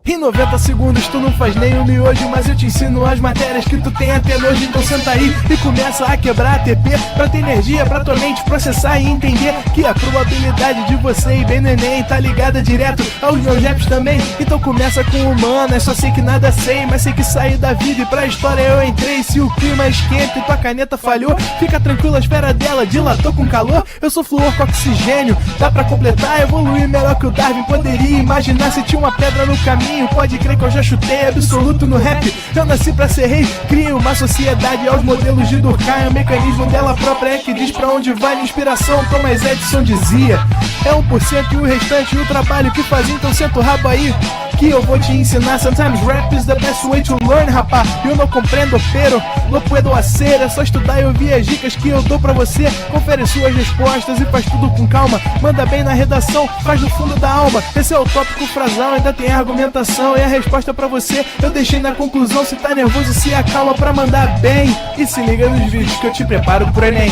Em 90 segundos tu não faz nem um miojo, mas eu te ensino as matérias que tu tem até nojo. Então senta aí e começa a quebrar ATP pra ter energia pra tua mente processar e entender que a probabilidade de você ir bem no Enem tá ligada direto aos meus raps também. Então começa com humanas, só sei que nada sei, mas sei que saí da vida e pra história eu entrei. Se o clima esquenta e tua caneta falhou, fica tranquilo, a esfera dela dilatou com calor. Eu sou flúor com oxigênio, dá pra completar, evoluir melhor que o Darwin poderia imaginar. Se tinha uma pedra no caminho, pode crer que eu já chutei absoluto no rap. Eu nasci pra ser rei, crio uma sociedade aos modelos de Durkheim. O mecanismo dela própria é que diz pra onde vai a inspiração. Thomas Edison dizia: é 1% e o restante o trabalho que faz. Então senta o rabo aí que eu vou te ensinar. Sometimes rap is the best way to learn, rapá. Eu não compreendo, pero não puedo hacer. É só estudar e ouvir as dicas que eu dou pra você. Confere suas respostas e faz tudo com calma. Manda bem na redação, faz do fundo da alma. Esse é o tópico frasal, ainda tem argumentação. E a resposta pra você eu deixei na conclusão. Se tá nervoso, se acalma pra mandar bem. E se liga nos vídeos que eu te preparo pro Enem.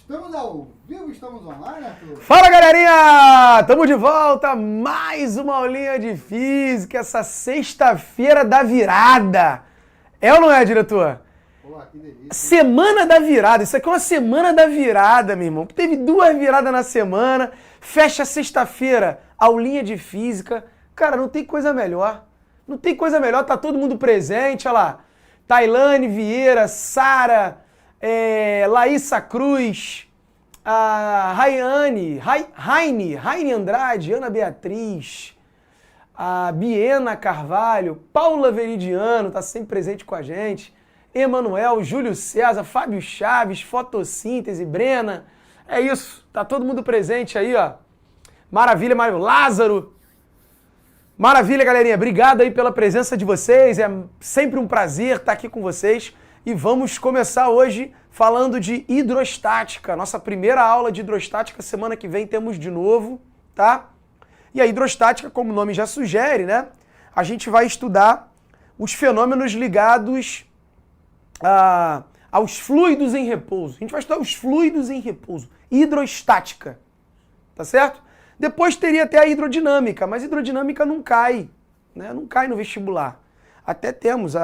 Estamos ao vivo, estamos online, Arthur? Fala, galerinha! Tamo de volta, mais uma aulinha de física, essa sexta-feira da virada. É ou não é, diretor? Pô, que delícia. Semana da virada, isso aqui é uma semana da virada, meu irmão. Teve 2 viradas na semana, fecha sexta-feira, aulinha de física. Cara, não tem coisa melhor. Não tem coisa melhor, tá todo mundo presente, olha lá. Tailane Vieira, Sara, Laísa Cruz, a Raine Andrade, Ana Beatriz, a Biena Carvalho, Paula Veridiano, tá sempre presente com a gente, Emanuel, Júlio César, Fábio Chaves, Fotossíntese, Brena, é isso, tá todo mundo presente aí, ó. Maravilha, Mário Lázaro. Maravilha, galerinha, obrigado aí pela presença de vocês, é sempre um prazer estar aqui com vocês. E vamos começar hoje falando de hidrostática. Nossa primeira aula de hidrostática, semana que vem temos de novo, tá? E a hidrostática, como o nome já sugere, né? A gente vai estudar os fenômenos ligados aos fluidos em repouso. A gente vai estudar os fluidos em repouso. Hidrostática, tá certo? Depois teria até a hidrodinâmica, mas hidrodinâmica não cai, né? Não cai no vestibular. Até temos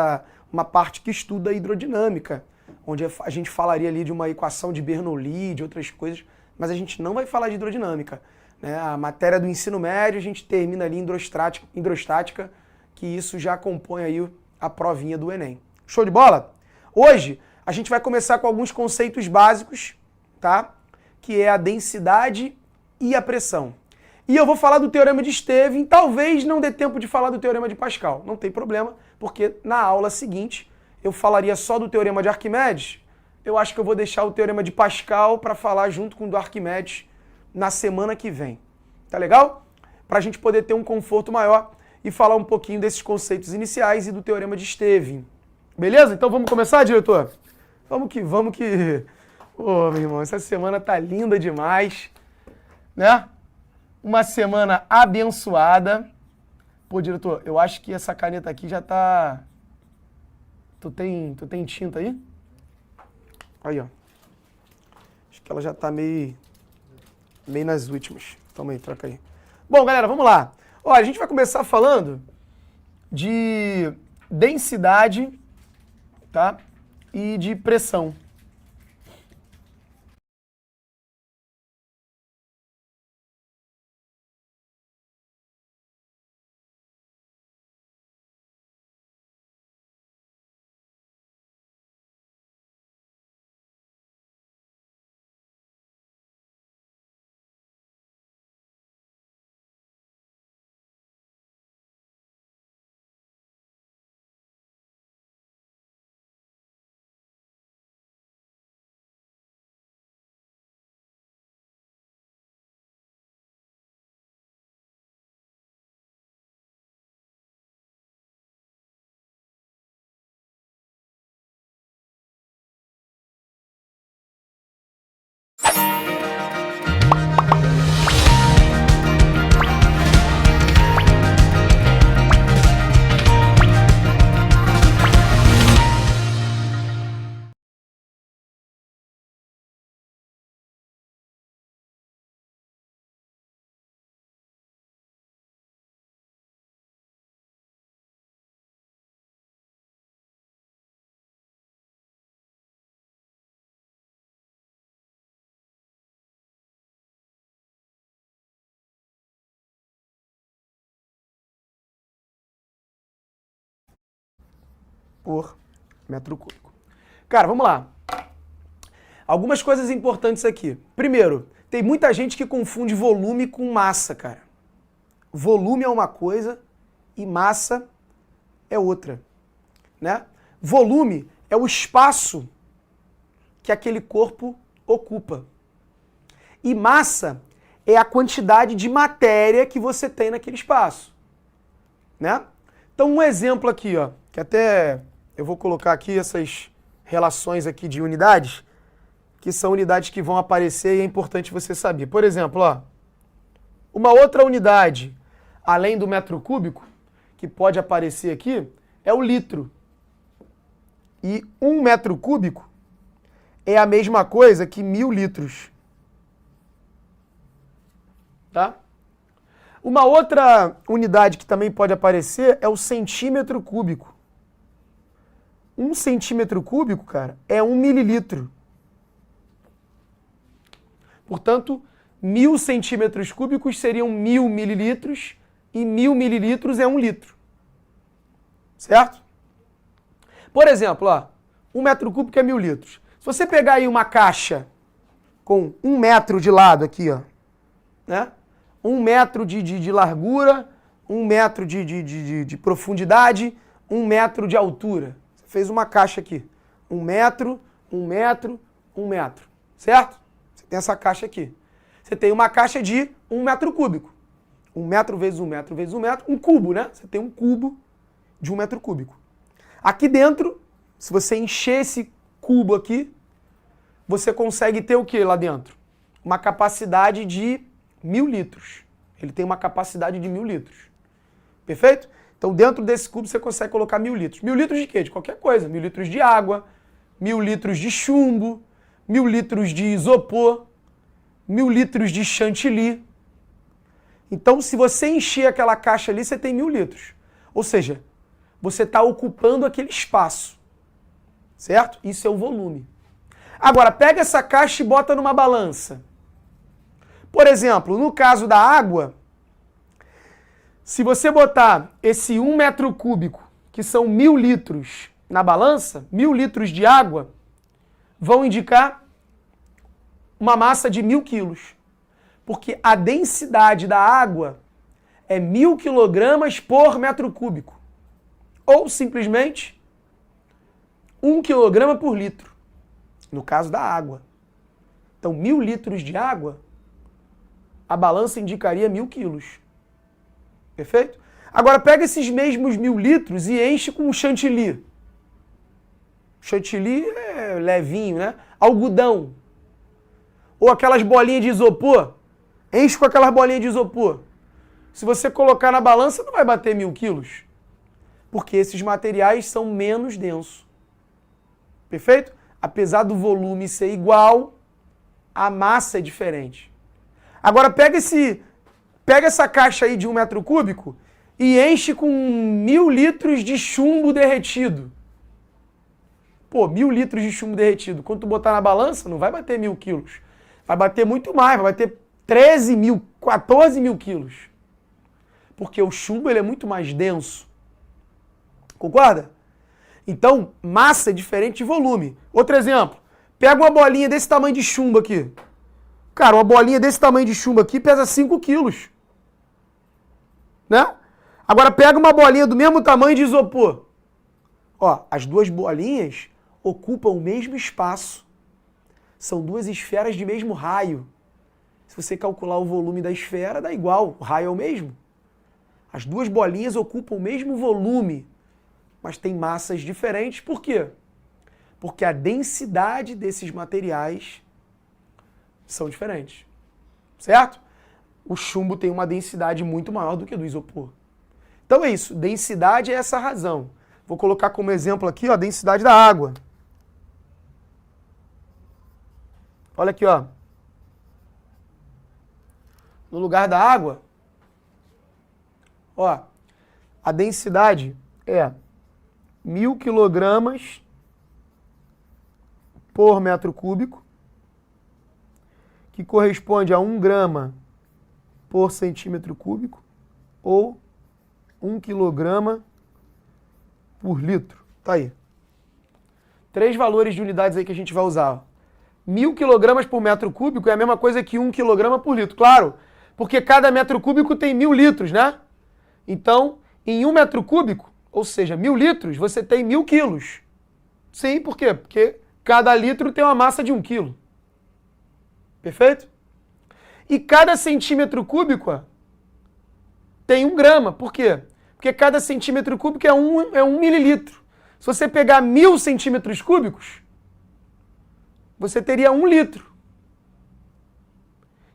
uma parte que estuda a hidrodinâmica, onde a gente falaria ali de uma equação de Bernoulli, de outras coisas, mas a gente não vai falar de hidrodinâmica, né? A matéria do ensino médio a gente termina ali em hidrostática, que isso já compõe aí a provinha do Enem. Show de bola? Hoje a gente vai começar com alguns conceitos básicos, tá? Que é a densidade e a pressão. E eu vou falar do Teorema de Stevin, talvez não dê tempo de falar do Teorema de Pascal, não tem problema, porque na aula seguinte eu falaria só do Teorema de Arquimedes. Eu acho que eu vou deixar o Teorema de Pascal para falar junto com o do Arquimedes na semana que vem. Tá legal? Para a gente poder ter um conforto maior e falar um pouquinho desses conceitos iniciais e do Teorema de Stevin. Beleza? Então vamos começar, diretor? Vamos que... Ô, meu irmão, essa semana tá linda demais, né? Uma semana abençoada. Pô, diretor, eu acho que essa caneta aqui já tá... Tu tem tinta aí? Aí, ó. Acho que ela já tá meio nas últimas. Toma aí, troca aí. Bom, galera, vamos lá. Ó, a gente vai começar falando de densidade, tá? E de pressão. por metro cúbico. Cara, vamos lá. Algumas coisas importantes aqui. Primeiro, tem muita gente que confunde volume com massa, cara. Volume é uma coisa e massa é outra, né? Volume é o espaço que aquele corpo ocupa. E massa é a quantidade de matéria que você tem naquele espaço, né? Então um exemplo aqui, ó, que até eu vou colocar aqui essas relações aqui de unidades, que são unidades que vão aparecer e é importante você saber. Por exemplo, ó, uma outra unidade, além do metro cúbico, que pode aparecer aqui, é o litro. E 1 metro cúbico é a mesma coisa que 1000 litros. Tá? Uma outra unidade que também pode aparecer é o centímetro cúbico. 1 centímetro cúbico, cara, é 1 mililitro. Portanto, 1000 centímetros cúbicos seriam 1000 mililitros e 1000 mililitros é 1 litro. Certo? Por exemplo, ó, 1 metro cúbico é 1000 litros. Se você pegar aí uma caixa com 1 metro de lado aqui, ó, né? 1 metro de largura, 1 metro de profundidade, 1 metro de altura. Você fez uma caixa aqui. 1 metro, 1 metro, 1 metro. Certo? Você tem essa caixa aqui. Você tem uma caixa de 1 metro cúbico. 1 metro vezes 1 metro vezes 1 metro, um cubo, né? Você tem um cubo de 1 metro cúbico. Aqui dentro, se você encher esse cubo aqui, você consegue ter o que lá dentro? Uma capacidade de 1000 litros. Ele tem uma capacidade de 1000 litros. Perfeito? Então dentro desse cubo você consegue colocar 1000 litros. 1000 litros de quê? De qualquer coisa. 1000 litros de água, 1000 litros de chumbo, 1000 litros de isopor, 1000 litros de chantilly. Então se você encher aquela caixa ali, você tem 1000 litros. Ou seja, você está ocupando aquele espaço. Certo? Isso é o volume. Agora, pega essa caixa e bota numa balança. Por exemplo, no caso da água, se você botar esse 1 metro cúbico, que são 1000 litros, na balança, 1000 litros de água, vão indicar uma massa de 1000 quilos. Porque a densidade da água é 1000 quilogramas por metro cúbico. Ou simplesmente 1 quilograma por litro, no caso da água. Então, 1000 litros de água, a balança indicaria 1000 quilos. Perfeito? Agora, pega esses mesmos 1000 litros e enche com chantilly. Chantilly é levinho, né? Algodão. Ou aquelas bolinhas de isopor. Enche com aquelas bolinhas de isopor. Se você colocar na balança, não vai bater 1000 quilos. Porque esses materiais são menos densos. Perfeito? Apesar do volume ser igual, a massa é diferente. Agora pega essa caixa aí de 1 metro cúbico e enche com 1000 litros de chumbo derretido. Pô, 1000 litros de chumbo derretido. Quando tu botar na balança, não vai bater 1000 quilos. Vai bater muito mais, vai bater 13 mil, 14 mil quilos. Porque o chumbo ele é muito mais denso. Concorda? Então, massa é diferente de volume. Outro exemplo. Pega uma bolinha desse tamanho de chumbo aqui. Cara, uma bolinha desse tamanho de chumbo aqui pesa 5 quilos. Né? Agora pega uma bolinha do mesmo tamanho de isopor. Ó, as duas bolinhas ocupam o mesmo espaço. São duas esferas de mesmo raio. Se você calcular o volume da esfera, dá igual. O raio é o mesmo. As duas bolinhas ocupam o mesmo volume, mas têm massas diferentes. Por quê? Porque a densidade desses materiais são diferentes. Certo? O chumbo tem uma densidade muito maior do que a do isopor. Então é isso. Densidade é essa razão. Vou colocar como exemplo aqui, ó, a densidade da água. Olha aqui, ó. No lugar da água, ó, a densidade é 1000 quilogramas por metro cúbico, que corresponde a 1 grama por centímetro cúbico, ou 1 quilograma por litro. Tá aí. 3 valores de unidades aí que a gente vai usar. Ó. 1000 kg por metro cúbico é a mesma coisa que 1 kg por litro. Claro, porque cada metro cúbico tem 1000 litros, né? Então, em 1 metro cúbico, ou seja, 1000 litros, você tem 1000 quilos. Sim, por quê? Porque cada litro tem uma massa de 1 quilo. Perfeito? E cada centímetro cúbico ó, tem 1 grama. Por quê? Porque cada centímetro cúbico é 1 mililitro. Se você pegar 1000 centímetros cúbicos, você teria 1 litro.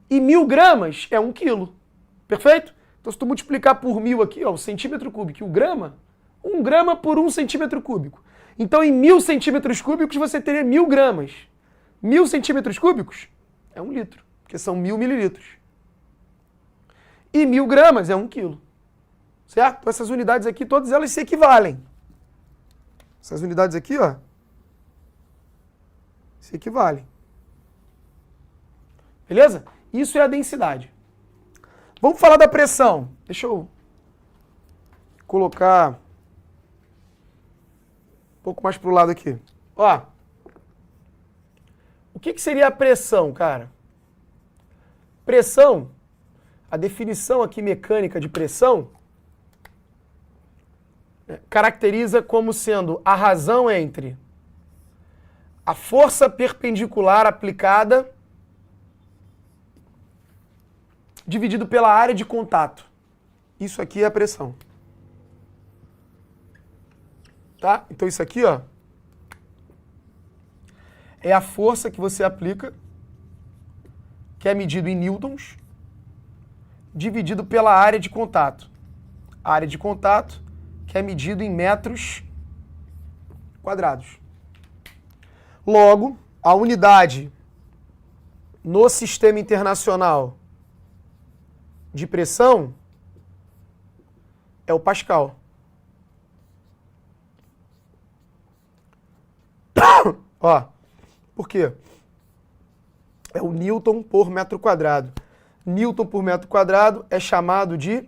E 1000 gramas é 1 quilo. Perfeito? Então, se tu multiplicar por 1000 aqui, ó, o centímetro cúbico e o grama, 1 grama por 1 centímetro cúbico. Então, em 1000 centímetros cúbicos, você teria 1000 gramas. 1000 centímetros cúbicos é 1 litro, porque são 1000 mililitros. E 1000 gramas é 1 quilo. Certo? Então, essas unidades aqui, todas elas se equivalem. Essas unidades aqui, ó, se equivalem. Beleza? Isso é a densidade. Vamos falar da pressão. Deixa eu colocar um pouco mais para o lado aqui. Ó, o que seria a pressão, cara? Pressão, a definição aqui mecânica de pressão, caracteriza como sendo a razão entre a força perpendicular aplicada dividido pela área de contato. Isso aqui é a pressão. Tá? Então isso aqui, ó, é a força que você aplica, que é medido em newtons, dividido pela área de contato. A área de contato, que é medido em metros quadrados. Logo, a unidade no sistema internacional de pressão é o Pascal. Ó, por quê? É o Newton por metro quadrado. Newton por metro quadrado é chamado de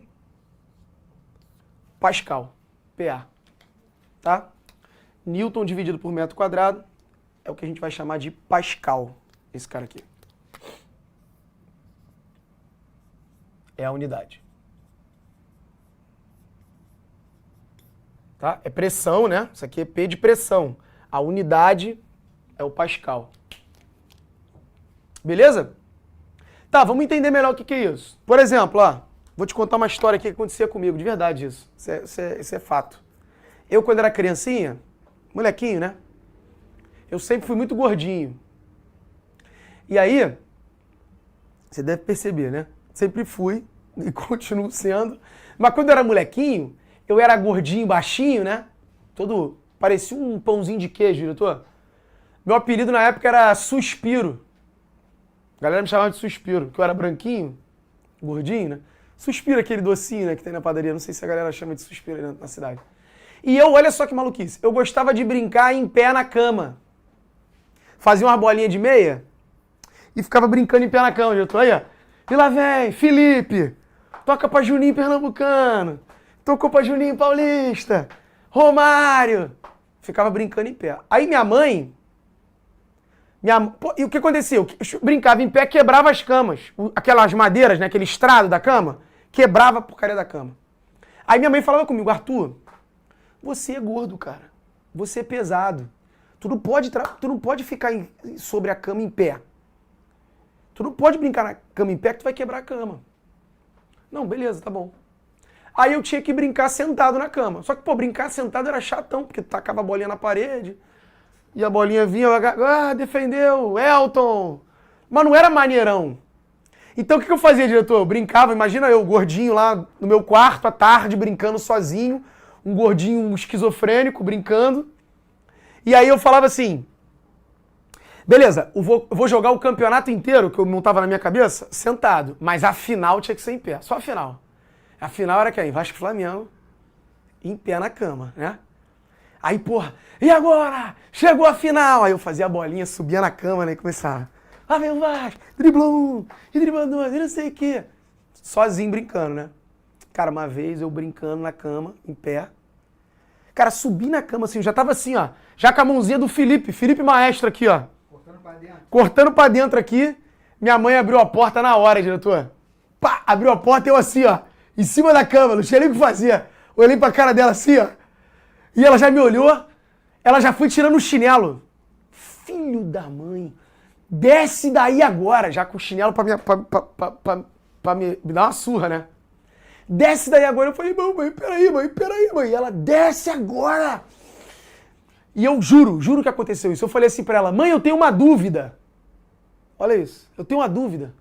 Pascal, PA. Tá? Newton dividido por metro quadrado é o que a gente vai chamar de Pascal. Esse cara aqui. É a unidade. Tá? É pressão, né? Isso aqui é P de pressão. A unidade é o Pascal. Beleza? Tá, vamos entender melhor o que é isso. Por exemplo, ó, vou te contar uma história aqui que acontecia comigo, de verdade isso. Isso é fato. Eu, quando era criancinha, molequinho, né? Eu sempre fui muito gordinho. E aí, você deve perceber, né? Sempre fui e continuo sendo. Mas quando eu era molequinho, eu era gordinho, baixinho, né? Todo, parecia um pãozinho de queijo, diretor. Meu apelido na época era Suspiro. A galera me chamava de Suspiro, porque eu era branquinho, gordinho, né? Suspiro, aquele docinho, né, que tem na padaria. Não sei se a galera chama de Suspiro aí na cidade. E eu, olha só que maluquice, eu gostava de brincar em pé na cama. Fazia uma bolinha de meia e ficava brincando em pé na cama, diretor. Aí, ó. E lá vem, Felipe, toca pra Juninho Pernambucano, tocou pra Juninho Paulista, Romário. Ficava brincando em pé. Aí minha mãe... E o que acontecia? Eu brincava em pé, quebrava as camas. Aquelas madeiras, né? Aquele estrado da cama, quebrava a porcaria da cama. Aí minha mãe falava comigo, Arthur, você é gordo, cara. Você é pesado. Tu não pode ficar sobre a cama em pé. Tu não pode brincar na cama em pé que tu vai quebrar a cama. Não, beleza, tá bom. Aí eu tinha que brincar sentado na cama. Só que, pô, brincar sentado era chatão, porque tu tacava a bolinha na parede... E a bolinha vinha, defendeu, Elton. Mas não era maneirão. Então o que eu fazia, diretor? Eu brincava, imagina eu, gordinho lá no meu quarto à tarde, brincando sozinho, um gordinho esquizofrênico, brincando. E aí eu falava assim, beleza, eu vou jogar o campeonato inteiro, que eu montava na minha cabeça, sentado. Mas a final tinha que ser em pé, só a final. A final era quem? Vasco e Flamengo, em pé na cama, né? Aí, porra, e agora? Chegou a final! Aí eu fazia a bolinha, subia na cama, né, e começava. Lá vem o Vasco, driblou um, e driblou dois, e não sei o quê. Sozinho brincando, né? Cara, uma vez eu brincando na cama, em pé. Cara, subi na cama assim, eu já tava assim, ó. Já com a mãozinha do Felipe Maestro aqui, ó. Cortando pra dentro. Cortando pra dentro aqui. Minha mãe abriu a porta na hora, diretor. Pá, abriu a porta e eu assim, ó. Em cima da cama, não tinha nem o que fazer. Olhei pra cara dela assim, ó. E ela já me olhou. Ela já foi tirando o chinelo. Filho da mãe. Desce daí agora. Já com o chinelo pra me dar uma surra, né? Desce daí agora. Eu falei, mãe, peraí, mãe. E ela, desce agora. E eu juro que aconteceu isso. Eu falei assim pra ela, mãe, eu tenho uma dúvida. Olha isso, eu tenho uma dúvida.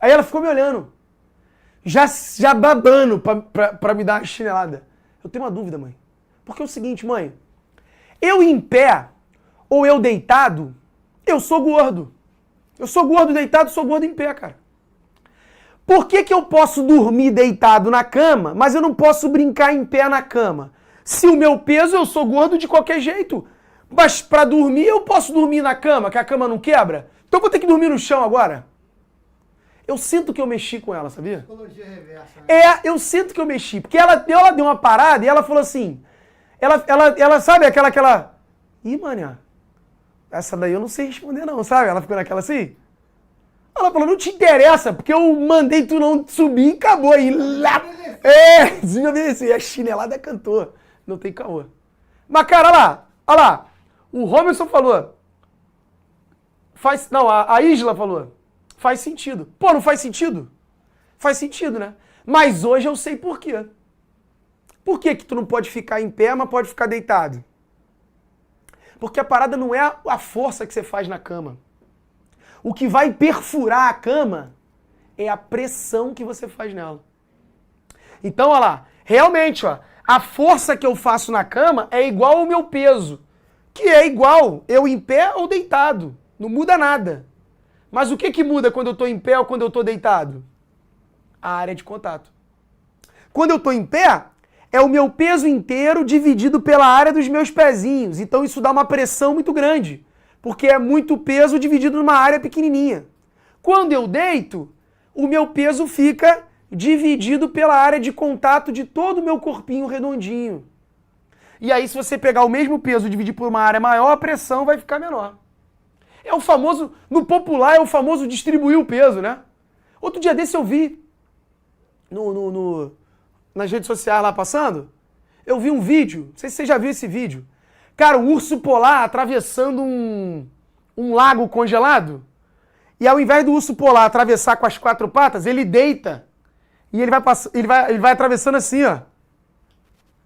Aí ela ficou me olhando. Já babando pra me dar uma chinelada. Eu tenho uma dúvida, mãe. Porque é o seguinte, mãe. Eu em pé ou eu deitado, eu sou gordo. Eu sou gordo deitado, sou gordo em pé, cara. Por que eu posso dormir deitado na cama, mas eu não posso brincar em pé na cama? Se o meu peso, eu sou gordo de qualquer jeito. Mas pra dormir, eu posso dormir na cama, que a cama não quebra. Então eu vou ter que dormir no chão agora. Eu sinto que eu mexi com ela, sabia? Psicologia reversa, né? Eu sinto que eu mexi. Porque ela deu uma parada e ela falou assim... Ela sabe aquela... Ih, mané, essa daí eu não sei responder não, sabe? Ela ficou naquela assim... Ela falou, não te interessa, porque eu mandei tu não subir e acabou. E lá... desobedeci. A chinelada cantou. Não tem caô. Mas, cara, olha lá. O Romerson falou... a Isla falou... Faz sentido. Pô, não faz sentido? Faz sentido, né? Mas hoje eu sei por quê. Por que tu não pode ficar em pé, mas pode ficar deitado? Porque a parada não é a força que você faz na cama. O que vai perfurar a cama é a pressão que você faz nela. Então, olha lá. Realmente, ó, a força que eu faço na cama é igual ao meu peso. Que é igual eu em pé ou deitado. Não muda nada. Mas o que muda quando eu estou em pé ou quando eu estou deitado? A área de contato. Quando eu estou em pé, é o meu peso inteiro dividido pela área dos meus pezinhos. Então isso dá uma pressão muito grande, porque é muito peso dividido numa área pequenininha. Quando eu deito, o meu peso fica dividido pela área de contato de todo o meu corpinho redondinho. E aí, se você pegar o mesmo peso e dividir por uma área maior, a pressão vai ficar menor. É o famoso, no popular, é o famoso distribuir o peso, né? Outro dia desse eu vi, nas redes sociais lá passando, eu vi um vídeo, não sei se você já viu esse vídeo. Cara, um urso polar atravessando um lago congelado, e ao invés do urso polar atravessar com as 4 patas, ele deita, e ele vai atravessando assim, ó.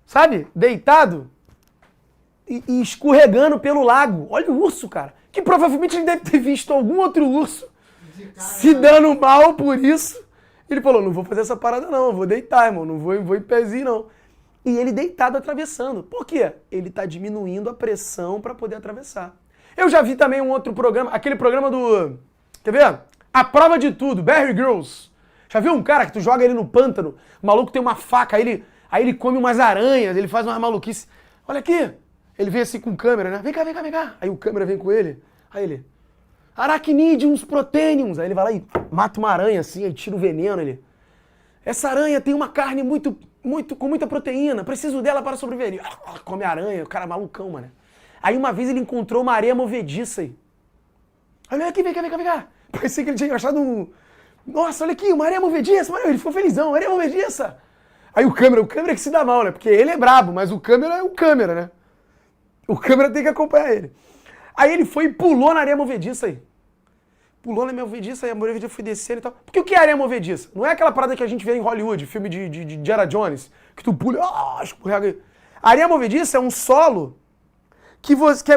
Sabe? Deitado e escorregando pelo lago. Olha o urso, cara. Que provavelmente ele deve ter visto algum outro urso se dando mal por isso. Ele falou, não vou fazer essa parada não, eu vou deitar, irmão, não vou em pezinho não. E ele deitado atravessando. Por quê? Ele está diminuindo a pressão para poder atravessar. Eu já vi também um outro programa, aquele programa do... Quer ver? A Prova de Tudo, Bear Grylls. Já viu um cara que tu joga ele no pântano, o maluco tem uma faca, aí ele come umas aranhas, ele faz umas maluquices. Olha aqui. Ele vem assim com câmera, né? Vem cá. Aí o câmera vem com ele. Aí ele... Aracnídeos proteiniums. Aí ele vai lá e mata uma aranha assim, aí tira o veneno. Ele... Essa aranha tem uma carne com muita proteína. Preciso dela para sobreviver. Come a aranha. O cara é malucão, mano. Aí uma vez ele encontrou uma areia movediça aí. Olha aqui, vem cá. Parecia que ele tinha achado um... Nossa, olha aqui, uma areia movediça. Ele ficou felizão, areia movediça. Aí o câmera que se dá mal, né? Porque ele é brabo, mas o câmera é o câmera, né? O câmera tem que acompanhar ele. Aí ele foi e pulou na areia movediça aí. Pulou na areia movediça, aí a areia movediça foi descendo e tal. Porque o que é areia movediça? Não é aquela parada que a gente vê em Hollywood, filme de Indiana Jones, que tu pula e escorrega. A areia movediça é um solo que é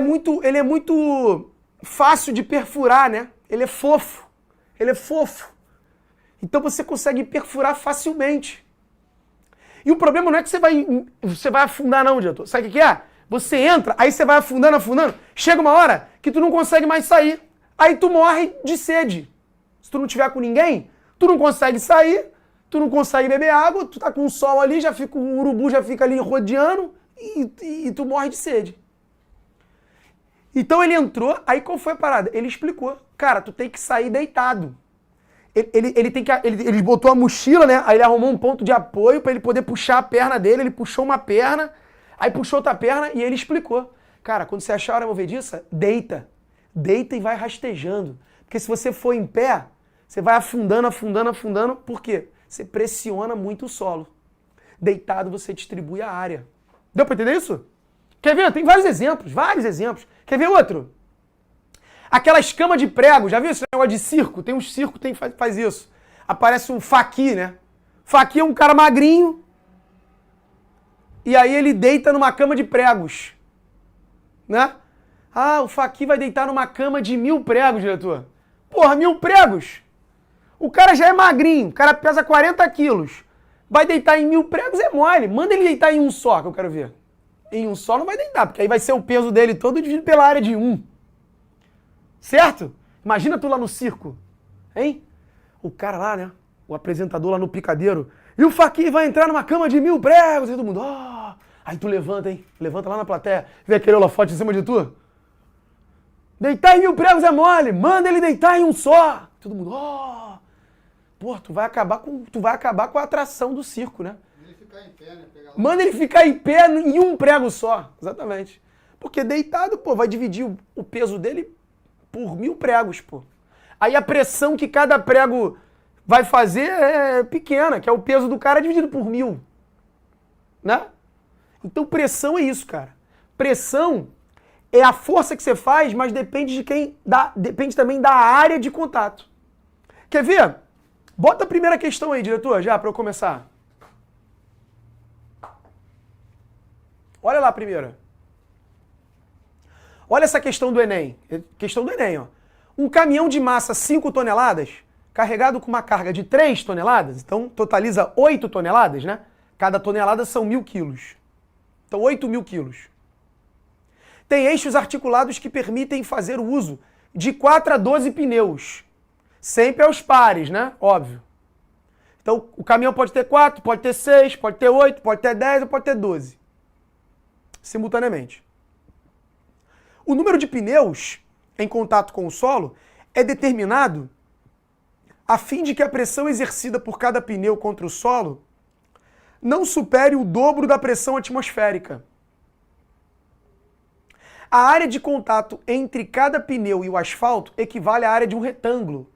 muito fácil de perfurar, né? Ele é fofo. Então você consegue perfurar facilmente. E o problema não é que você vai afundar não, diretor. Sabe o que é? Você entra, aí você vai afundando. Chega uma hora que tu não consegue mais sair. Aí tu morre de sede. Se tu não tiver com ninguém, tu não consegue sair, tu não consegue beber água, tu tá com o sol ali, o urubu já fica ali rodeando e tu morre de sede. Então ele entrou, aí qual foi a parada? Ele explicou. Cara, tu tem que sair deitado. Ele botou a mochila, né? Aí ele arrumou um ponto de apoio para ele poder puxar a perna dele, ele puxou uma perna. Aí puxou outra perna e ele explicou. Cara, quando você achar a hora movediça, deita. Deita e vai rastejando. Porque se você for em pé, você vai afundando, afundando, afundando. Por quê? Você pressiona muito o solo. Deitado você distribui a área. Deu pra entender isso? Quer ver? Tem vários exemplos, vários exemplos. Quer ver outro? Aquela escama de prego, já viu esse negócio de circo? Tem uns circos que faz isso. Aparece um faqui, né? Faqui é um cara magrinho. E aí ele deita numa cama de pregos. Né? Ah, o faqui vai deitar numa cama de 1000 pregos, diretor. Porra, 1000 pregos? O cara já é magrinho, o cara pesa 40 quilos. Vai deitar em 1000 pregos é mole. Manda ele deitar em um só, que eu quero ver. Em um só não vai deitar, porque aí vai ser o peso dele todo dividido pela área de 1. Certo? Imagina tu lá no circo, hein? O cara lá, né? O apresentador lá no picadeiro. E o faqui vai entrar numa cama de 1000 pregos. E todo mundo, ó. Aí tu levanta, hein? Levanta lá na plateia. Vê aquele holofote em cima de tu. Deitar em 1000 pregos é mole. Manda ele deitar em um só. Todo mundo, ó. Pô, tu vai acabar com a atração do circo, né? Ele ficar em pé, né? Manda ele ficar em pé em um prego só. Exatamente. Porque deitado, pô, vai dividir o peso dele por 1000 pregos, pô. Aí a pressão que cada prego vai fazer é pequena, que é o peso do cara dividido por 1000. Né? Então pressão é isso, cara. Pressão é a força que você faz, mas depende de quem dá, depende também da área de contato. Quer ver? Bota a primeira questão aí, diretor, já, para eu começar. Olha lá a primeira. Olha essa questão do Enem. Questão do Enem, ó. Um caminhão de massa 5 toneladas, carregado com uma carga de 3 toneladas, então totaliza 8 toneladas, né? Cada tonelada são 1000 quilos. Então 8.000 quilos. Tem eixos articulados que permitem fazer o uso de 4 a 12 pneus. Sempre aos pares, né? Óbvio. Então o caminhão pode ter 4, pode ter 6, pode ter 8, pode ter 10 ou pode ter 12. Simultaneamente. O número de pneus em contato com o solo é determinado a fim de que a pressão exercida por cada pneu contra o solo não supere o dobro da pressão atmosférica. A área de contato entre cada pneu e o asfalto equivale à área de um retângulo,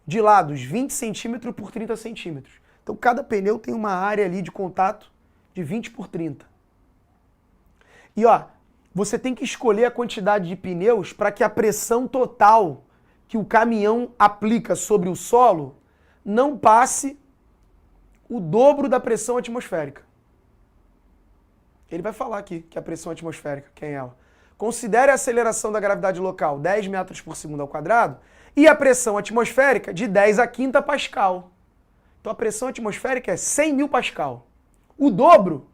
de lados 20 cm por 30 cm. Então cada pneu tem uma área ali de contato de 20 por 30. E ó, você tem que escolher a quantidade de pneus para que a pressão total que o caminhão aplica sobre o solo não passe o dobro da pressão atmosférica. Ele vai falar aqui que a pressão atmosférica, quem é ela? Considere a aceleração da gravidade local 10 metros por segundo ao quadrado e a pressão atmosférica de 10 a quinta pascal. Então a pressão atmosférica é 100.000 pascal. O dobro,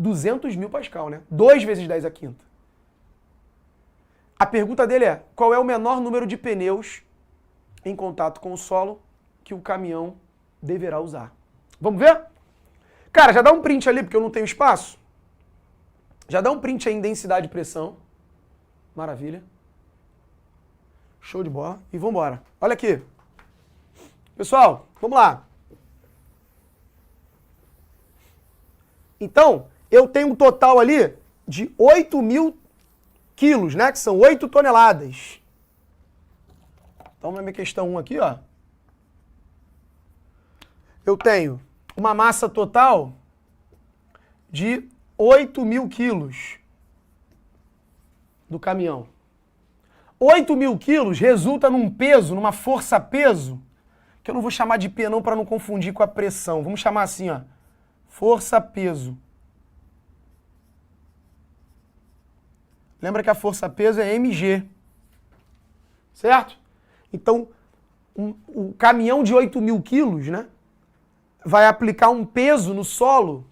200.000 pascal, né? 2 vezes 10 a quinta. A pergunta dele é, qual é o menor número de pneus em contato com o solo que o caminhão deverá usar? Vamos ver? Cara, já dá um print ali, porque eu não tenho espaço. Já dá um print aí em densidade e pressão. Maravilha. Show de bola. E vamos embora. Olha aqui. Pessoal, vamos lá. Então, eu tenho um total ali de 8.000 quilos, né? Que são 8 toneladas. Então, na minha questão 1 aqui, ó. Eu tenho uma massa total de 8.000 quilos do caminhão. 8.000 quilos resulta num peso, numa força-peso, que eu não vou chamar de P não para não confundir com a pressão. Vamos chamar assim, ó. Força-peso. Lembra que a força-peso é mg. Certo? Então, o caminhão de 8.000 quilos, né? Vai aplicar um peso no solo,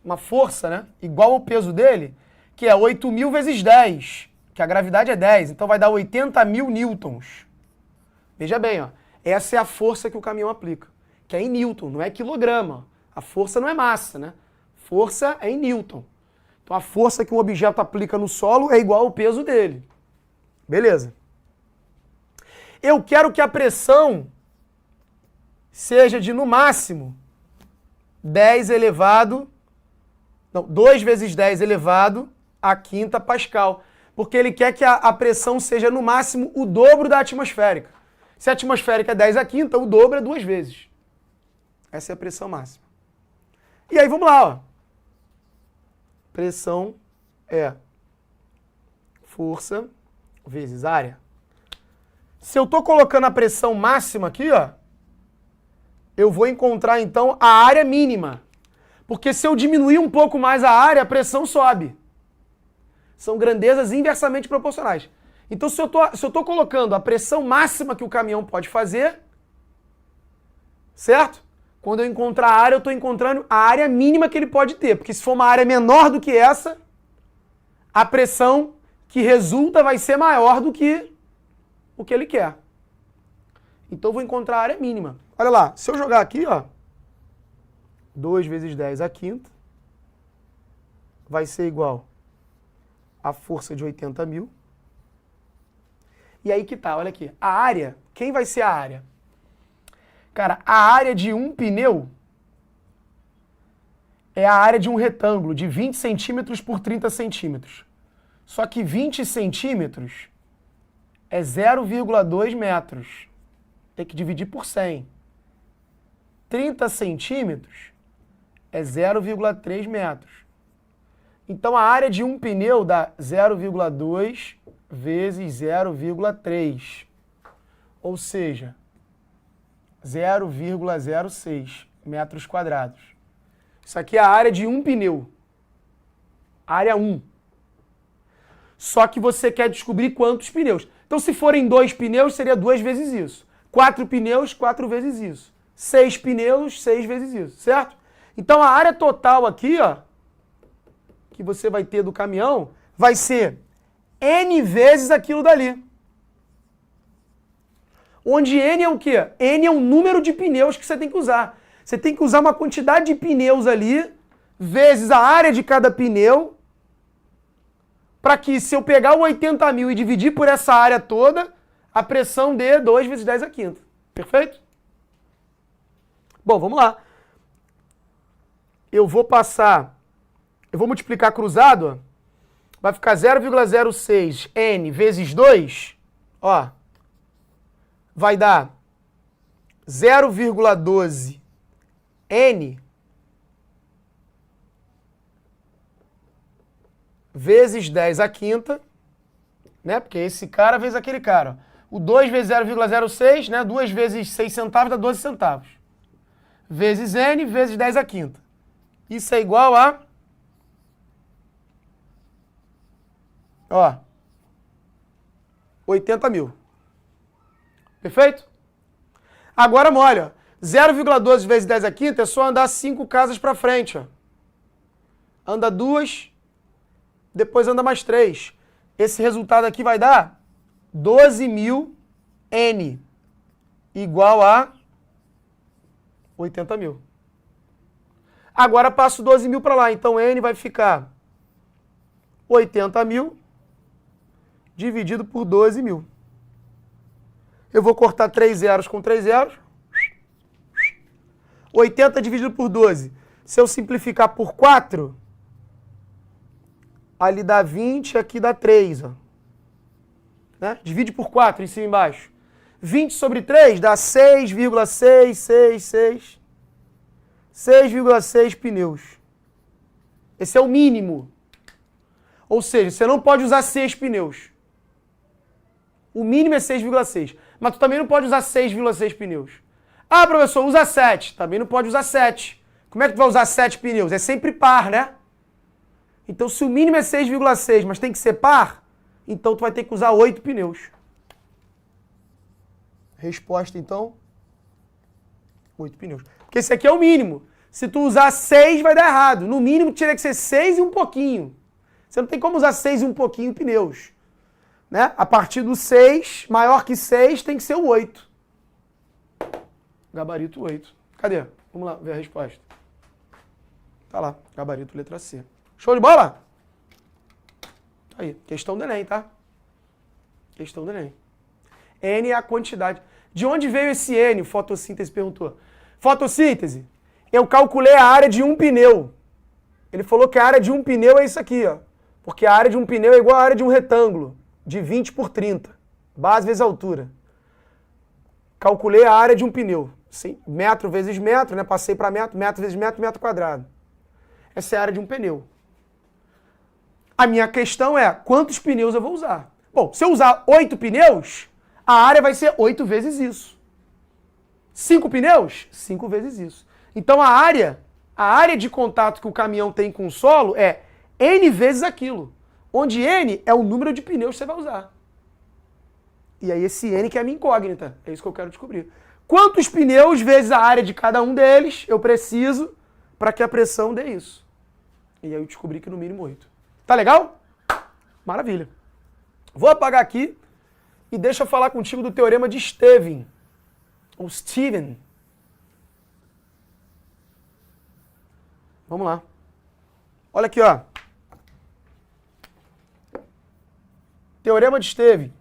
uma força, né? Igual ao peso dele, que é 8.000 vezes 10, que a gravidade é 10, então vai dar 80.000 newtons. Veja bem, ó, essa é a força que o caminhão aplica, que é em newton, não é quilograma. A força não é massa, né? Força é em newton. Então a força que um objeto aplica no solo é igual ao peso dele. Beleza. Eu quero que a pressão seja de, no máximo, 10 elevado Não, 2 vezes 10 elevado à quinta pascal. Porque ele quer que a pressão seja no máximo o dobro da atmosférica. Se a atmosférica é 10 à quinta, o dobro é 2 vezes. Essa é a pressão máxima. E aí vamos lá, ó. Pressão é força vezes área. Se eu estou colocando a pressão máxima aqui, ó, eu vou encontrar então a área mínima. Porque se eu diminuir um pouco mais a área, a pressão sobe. São grandezas inversamente proporcionais. Então, se eu estou colocando a pressão máxima que o caminhão pode fazer, certo? Quando eu encontrar a área, eu estou encontrando a área mínima que ele pode ter. Porque se for uma área menor do que essa, a pressão que resulta vai ser maior do que o que ele quer. Então, eu vou encontrar a área mínima. Olha lá, se eu jogar aqui, ó, 2 vezes 10 à quinta, vai ser igual a força de 80 mil. E aí que tá, olha aqui. A área, quem vai ser a área? Cara, a área de um pneu é a área de um retângulo de 20 centímetros por 30 centímetros. Só que 20 centímetros é 0,2 metros. Tem que dividir por 100. 30 centímetros é 0,3 metros. Então a área de um pneu dá 0,2 vezes 0,3. Ou seja, 0,06 metros quadrados. Isso aqui é a área de um pneu. Área 1. Só que você quer descobrir quantos pneus. Então se forem 2 pneus, seria 2 vezes isso. 4 pneus, 4 vezes isso. 6 pneus, 6 vezes isso, certo? Então a área total aqui, ó, que você vai ter do caminhão, vai ser N vezes aquilo dali. Onde N é o quê? N é o número de pneus que você tem que usar. Você tem que usar uma quantidade de pneus ali, vezes a área de cada pneu, para que se eu pegar o 80 mil e dividir por essa área toda, a pressão dê 2 vezes 10 à quinta. Perfeito? Bom, vamos lá. Eu vou multiplicar cruzado, ó. Vai ficar 0,06 N vezes 2, ó, vai dar 0,12 N vezes 10 à quinta, né? Porque esse cara vezes aquele cara. Ó. O 2 vezes 0,06, né? 2 vezes 6 centavos dá 12 centavos. Vezes N vezes 10 à quinta. Isso é igual a... Ó, 80 mil. Perfeito? Agora molha. 0,12 vezes 10 à quinta é só andar 5 casas para frente. Ó. Anda 2, depois anda mais 3. Esse resultado aqui vai dar 12.000 N igual a 80 mil. Agora passo 12 mil para lá. Então N vai ficar 80 mil dividido por 12 mil. Eu vou cortar 3 zeros com 3 zeros. 80 dividido por 12. Se eu simplificar por 4, ali dá 20, aqui dá 3. Ó. Né? Divide por 4 em cima e embaixo. 20 sobre 3 dá 6,666. 6,6 pneus. Esse é o mínimo. Ou seja, você não pode usar 6 pneus. O mínimo é 6,6. Mas tu também não pode usar 6,6 pneus. Ah, professor, usa 7. Também não pode usar 7. Como é que tu vai usar 7 pneus? É sempre par, né? Então, se o mínimo é 6,6, mas tem que ser par, então tu vai ter que usar 8 pneus. Resposta, então, 8 pneus. Porque esse aqui é o mínimo. Se tu usar 6, vai dar errado. No mínimo, teria que ser 6 e um pouquinho. Você não tem como usar 6 e um pouquinho pneus. Né? A partir do 6, maior que 6, tem que ser o 8. Gabarito 8. Cadê? Vamos lá ver a resposta. Tá lá, gabarito letra C. Show de bola? Aí, questão do Enem, tá? Questão do Enem. N é a quantidade. De onde veio esse N? Fotossíntese perguntou. Fotossíntese. Eu calculei a área de um pneu. Ele falou que a área de um pneu é isso aqui, ó. Porque a área de um pneu é igual à área de um retângulo, de 20 por 30. Base vezes altura. Calculei a área de um pneu. Sim, metro vezes metro, né? Passei para metro, metro vezes metro, metro quadrado. Essa é a área de um pneu. A minha questão é, quantos pneus eu vou usar? Bom, se eu usar 8 pneus, a área vai ser 8 vezes isso. 5 pneus? 5 vezes isso. Então a área de contato que o caminhão tem com o solo é N vezes aquilo. Onde N é o número de pneus que você vai usar. E aí esse N que é a minha incógnita. É isso que eu quero descobrir. Quantos pneus vezes a área de cada um deles eu preciso para que a pressão dê isso? E aí eu descobri que no mínimo 8. Tá legal? Maravilha. Vou apagar aqui e deixa eu falar contigo do teorema de Steven. Ou Steven. Vamos lá. Olha aqui, ó. Teorema de Steven.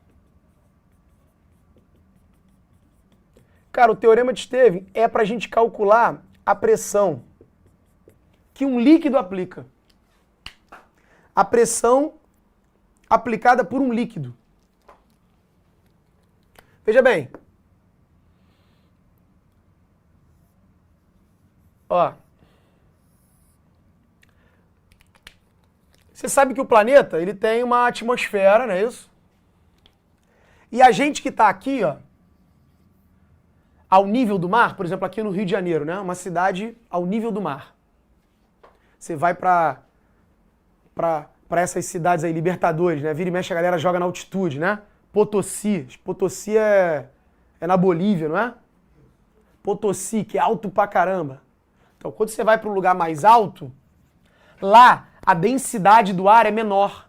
Cara, o teorema de Steven é para a gente calcular a pressão que um líquido aplica. A pressão aplicada por um líquido. Veja bem. Ó. Você sabe que o planeta, ele tem uma atmosfera, não é isso? E a gente que está aqui, ó, ao nível do mar, por exemplo, aqui no Rio de Janeiro, né? Uma cidade ao nível do mar. Você vai para essas cidades aí, Libertadores, né? Vira e mexe a galera joga na altitude, né? Potosí. Potosí é na Bolívia, não é? Potosí, que é alto pra caramba. Então, quando você vai para um lugar mais alto, lá a densidade do ar é menor.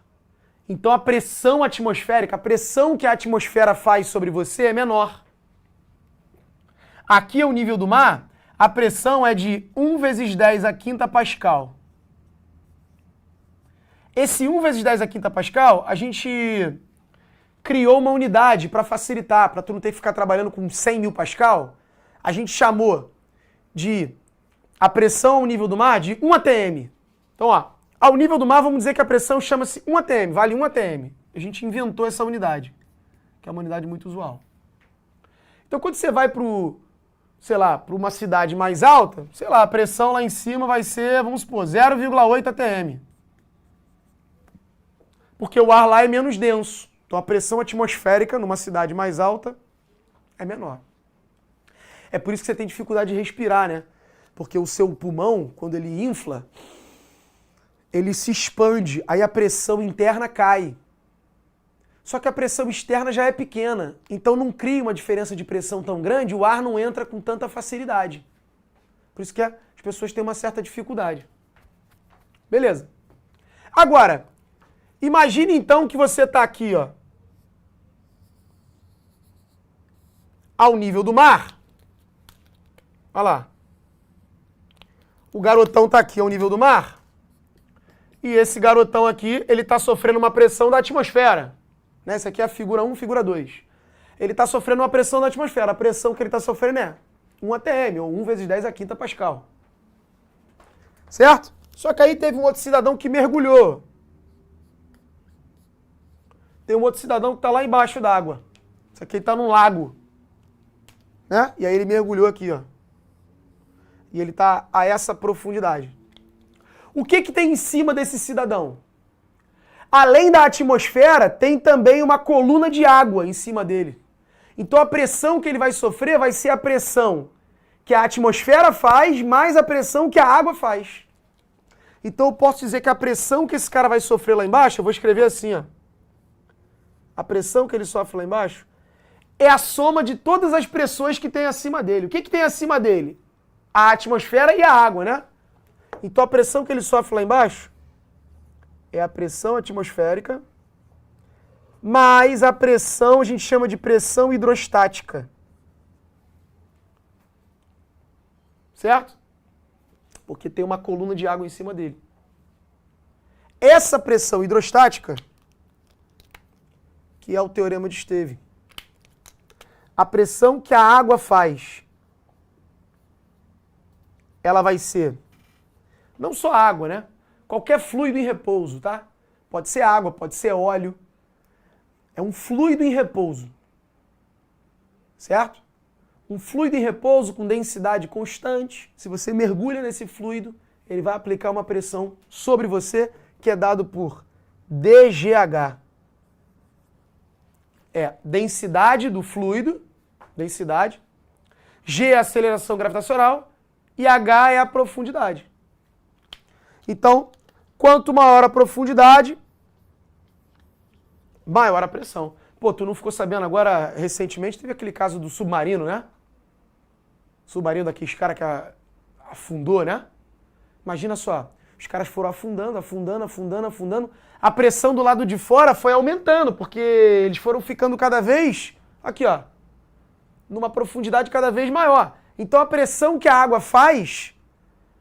Então, a pressão atmosférica, a pressão que a atmosfera faz sobre você é menor. Aqui é o nível do mar, a pressão é de 1 vezes 10 a quinta pascal. Esse 1 vezes 10 a quinta pascal, a gente criou uma unidade para facilitar, para tu não ter que ficar trabalhando com 100 mil pascal. A gente chamou de a pressão ao nível do mar de 1 atm. Então, ó, ao nível do mar, vamos dizer que a pressão chama-se 1 atm, vale 1 atm. A gente inventou essa unidade, que é uma unidade muito usual. Então, quando você vai para uma cidade mais alta, sei lá, a pressão lá em cima vai ser, vamos supor, 0,8 atm. Porque o ar lá é menos denso. Então a pressão atmosférica numa cidade mais alta é menor. É por isso que você tem dificuldade de respirar, né? Porque o seu pulmão, quando ele infla, ele se expande, aí a pressão interna cai. Só que a pressão externa já é pequena, então não cria uma diferença de pressão tão grande, o ar não entra com tanta facilidade. Por isso que as pessoas têm uma certa dificuldade. Beleza. Agora, imagine então que você está aqui, ó, ao nível do mar. Olha lá. O garotão está aqui ao nível do mar. E esse garotão aqui, ele está sofrendo uma pressão da atmosfera. Né? Essa aqui é a figura 1, figura 2. Ele está sofrendo uma pressão da atmosfera. A pressão que ele está sofrendo é 1 atm, ou 1 vezes 10 a quinta pascal. Certo? Só que aí teve um outro cidadão que mergulhou. Tem um outro cidadão que está lá embaixo d'água. Isso aqui está num lago. Né? E aí ele mergulhou aqui, ó. E ele está a essa profundidade. O que tem em cima desse cidadão? Além da atmosfera, tem também uma coluna de água em cima dele. Então a pressão que ele vai sofrer vai ser a pressão que a atmosfera faz mais a pressão que a água faz. Então eu posso dizer que a pressão que esse cara vai sofrer lá embaixo, eu vou escrever assim, ó. A pressão que ele sofre lá embaixo é a soma de todas as pressões que tem acima dele. O que tem acima dele? A atmosfera e a água, né? Então a pressão que ele sofre lá embaixo é a pressão atmosférica mais a pressão, a gente chama de pressão hidrostática. Certo? Porque tem uma coluna de água em cima dele. Essa pressão hidrostática, que é o teorema de Steven, a pressão que a água faz, ela vai ser, não só a água, né? qualquer fluido em repouso, tá? Pode ser água, pode ser óleo. É um fluido em repouso. Certo? Um fluido em repouso com densidade constante. Se você mergulha nesse fluido, ele vai aplicar uma pressão sobre você, que é dado por DGH. É densidade do fluido, densidade. G é a aceleração gravitacional e H é a profundidade. Então, quanto maior a profundidade, maior a pressão. Pô, tu não ficou sabendo agora, recentemente, teve aquele caso do submarino, né? Submarino daqueles caras que afundou, né? Imagina só, os caras foram afundando, afundando, afundando, afundando. A pressão do lado de fora foi aumentando, porque eles foram ficando cada vez, aqui ó, numa profundidade cada vez maior. Então a pressão que a água faz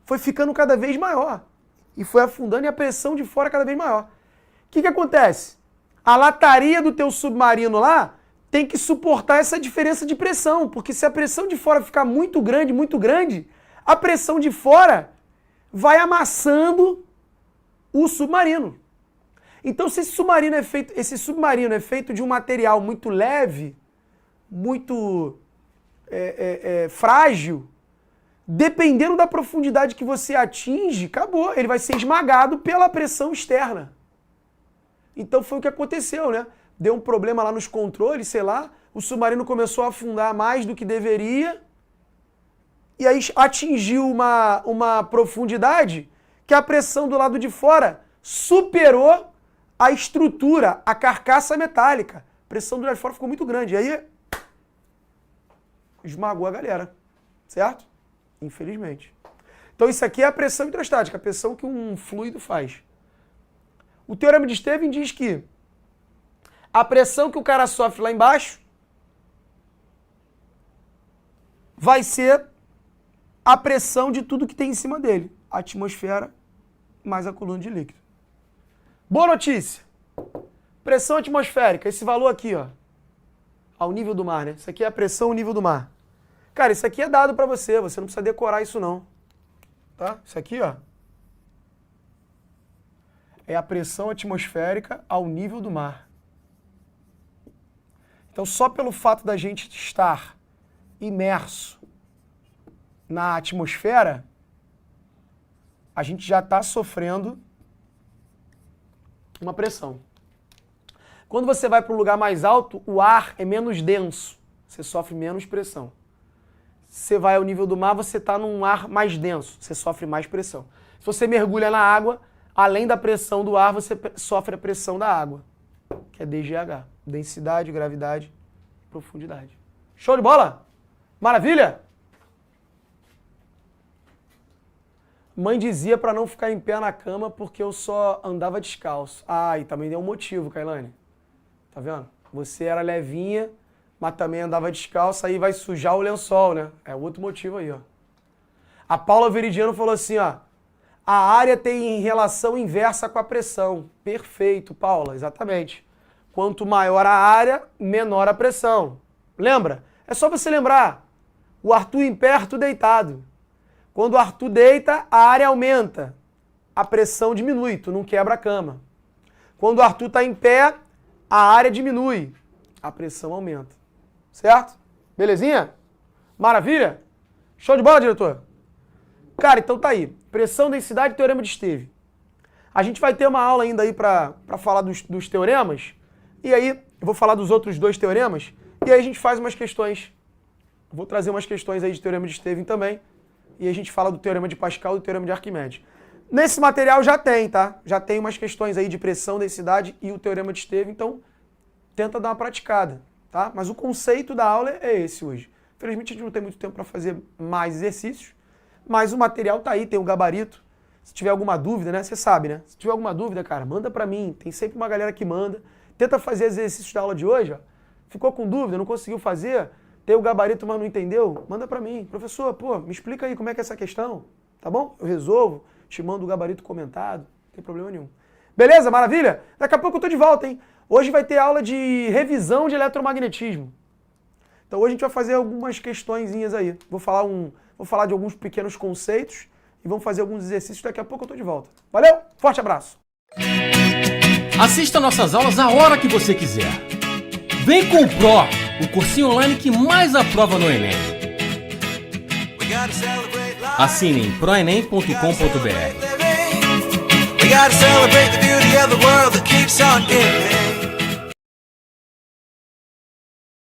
foi ficando cada vez maior. E foi afundando e a pressão de fora cada vez maior. O que acontece? A lataria do teu submarino lá tem que suportar essa diferença de pressão, porque se a pressão de fora ficar muito grande, a pressão de fora vai amassando o submarino. Então, se esse submarino é feito de um material muito leve, muito frágil, dependendo da profundidade que você atinge, acabou, ele vai ser esmagado pela pressão externa. Então foi o que aconteceu, né? Deu um problema lá nos controles, sei lá, o submarino começou a afundar mais do que deveria, e aí atingiu uma profundidade que a pressão do lado de fora superou a estrutura, a carcaça metálica. A pressão do lado de fora ficou muito grande, e aí esmagou a galera, certo? Infelizmente. Então isso aqui é a pressão hidrostática, a pressão que um fluido faz. O Teorema de Esteven diz que a pressão que o cara sofre lá embaixo vai ser a pressão de tudo que tem em cima dele. A atmosfera mais a coluna de líquido. Boa notícia! Pressão atmosférica, esse valor aqui, ó, ao nível do mar, né? Isso aqui é a pressão ao nível do mar. Cara, isso aqui é dado pra você não precisa decorar isso não. Tá? Isso aqui, ó, é a pressão atmosférica ao nível do mar. Então, só pelo fato da gente estar imerso na atmosfera, a gente já está sofrendo uma pressão. Quando você vai para um lugar mais alto, o ar é menos denso, você sofre menos pressão. Você vai ao nível do mar, você está num ar mais denso, você sofre mais pressão. Se você mergulha na água, além da pressão do ar, você sofre a pressão da água, que é DGH. Densidade, gravidade, profundidade. Show de bola? Maravilha? Mãe dizia para não ficar em pé na cama porque eu só andava descalço. Ah, e também deu um motivo, Kailane. Tá vendo? Você era levinha, mas também andava descalço, aí vai sujar o lençol, né? É outro motivo aí, ó. A Paula Veridiano falou assim, ó. A área tem relação inversa com a pressão. Perfeito, Paula, exatamente. Quanto maior a área, menor a pressão. Lembra? É só você lembrar. O Arthur em pé, Arthur deitado. Quando o Arthur deita, a área aumenta. A pressão diminui, tu não quebra a cama. Quando o Arthur está em pé, a área diminui. A pressão aumenta. Certo? Belezinha? Maravilha? Show de bola, diretor? Cara, então tá aí. Pressão, densidade e teorema de Esteven. A gente vai ter uma aula ainda aí para falar dos teoremas. E aí, eu vou falar dos outros dois teoremas. E aí a gente faz umas questões. Vou trazer umas questões aí de teorema de Esteven também. E a gente fala do teorema de Pascal e do teorema de Arquimedes. Nesse material já tem, tá? Já tem umas questões aí de pressão, densidade e o teorema de Esteven. Então, tenta dar uma praticada, tá? Mas o conceito da aula é esse hoje. Infelizmente, a gente não tem muito tempo para fazer mais exercícios. Mas o material tá aí, tem o gabarito. Se tiver alguma dúvida, né? Você sabe, né? Se tiver alguma dúvida, cara, manda pra mim. Tem sempre uma galera que manda. Tenta fazer exercícios da aula de hoje, ó. Ficou com dúvida, não conseguiu fazer? Tem o gabarito, mas não entendeu? Manda pra mim. Professor, pô, me explica aí como é que é essa questão. Tá bom? Eu resolvo. Te mando o gabarito comentado. Não tem problema nenhum. Beleza? Maravilha? Daqui a pouco eu tô de volta, hein? Hoje vai ter aula de revisão de eletromagnetismo. Então hoje a gente vai fazer algumas questõezinhas aí. Vou falar de alguns pequenos conceitos e vamos fazer alguns exercícios. Daqui a pouco eu tô de volta. Valeu? Forte abraço! Assista nossas aulas a hora que você quiser. Vem com o Pro, o cursinho online que mais aprova no Enem. Assine em proenem.com.br. We gotta celebrate the beauty of the world that keeps on giving.